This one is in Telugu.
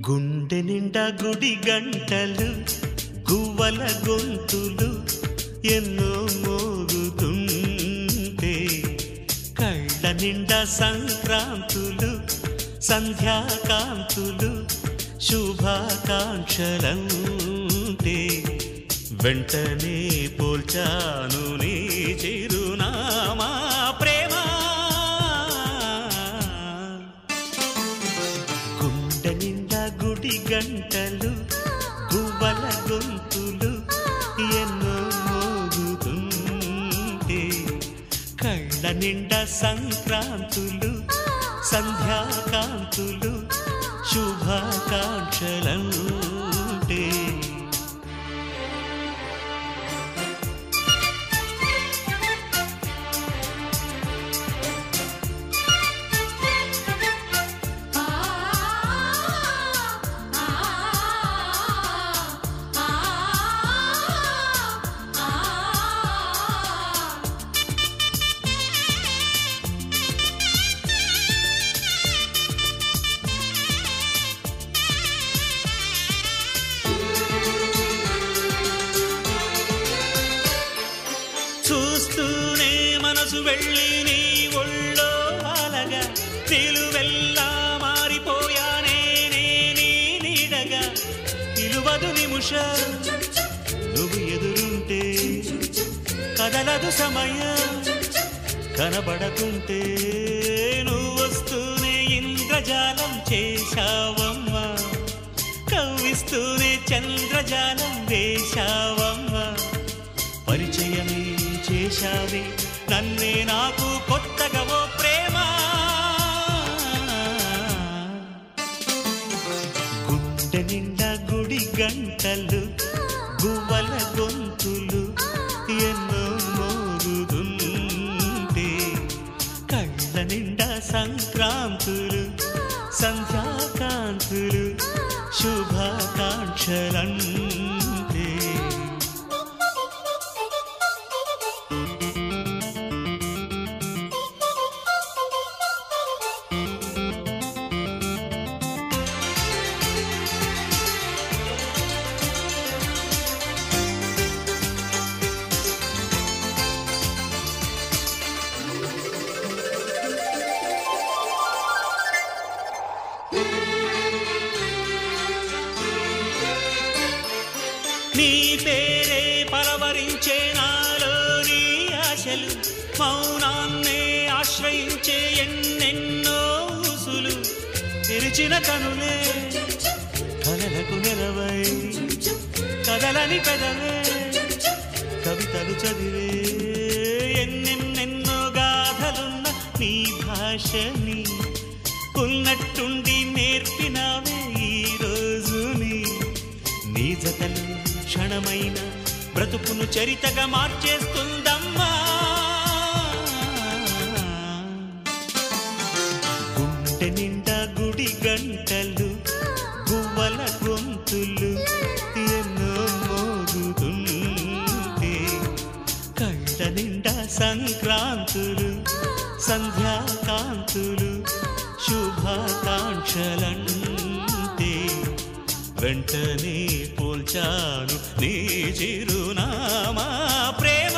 గుండె నిండా గుడి గంటలు గువ్వల గొంతులు ఎన్నో మోగుతుంటే కళ్ళ నిండా సంక్రాంతులు సంధ్యాకాంతులు శుభాకాంక్షలంటే వెంటనే పోల్చాను నీ చిరునామా ప్రేమ. గుండె నిండా గుడి గంటలు గువ్వల గొంతులు ఎన్నో మోగుతుంటే కళ్ళ నిండా సంక్రాంతులు సంధ్యాకాంతులు శుభాకాంక్షలంటే చూస్తూనే మనసు వెళ్ళి నీ ఒళ్ళో వాలగా నిలువెల్లా మారిపోయానే నీ నీడగా నిలువదు నిమిషం నువ్వు ఎదురుంటే కదలదు సమయం కనబడకుంటే నువ్వు వస్తూనే ఇంద్రజాలం చేశావమ్మా కవ్విస్తూనే చంద్రజాలం వేశావమ్మా పరిచయమే చేశావే నన్నే నాకు కొత్తగా ఓ ప్రేమ. గుండె నిండా గుడి గంటలు గువ్వల గొంతులు ఎన్నో మోగుతుంటే కళ్ళ నిండా సంక్రాంతులు సంధ్యాకాంతులు శుభాకాంక్షలంటే నీ పేరే పలవరించే నాలోని ఆశలు మౌనాన్నే ఆశ్రయించే ఎన్నెన్నో ఊసులు తెరిచిన కనులే కలలకు నెలవై కదలని పెదవే కవితలు చదివే ఎన్నెన్నెన్నో గాథలున్న నీ భాషని ఉన్నట్టుండి నేర్పినావే ఈ రోజుని నీ జతలు క్షణమైన బ్రతుకును చరితగా మార్చేస్తుందమ్మా. గుండె నిండా గుడి గంటలు గువ్వల గొంతులు ఎన్నో మోగుతుంటే కళ్ళ నిండా సంక్రాంతులు సంధ్యాకాంతులు శుభాకాంక్షలంటే వెంటనే పోల్చాను నీ చిరునామా ప్రేమ.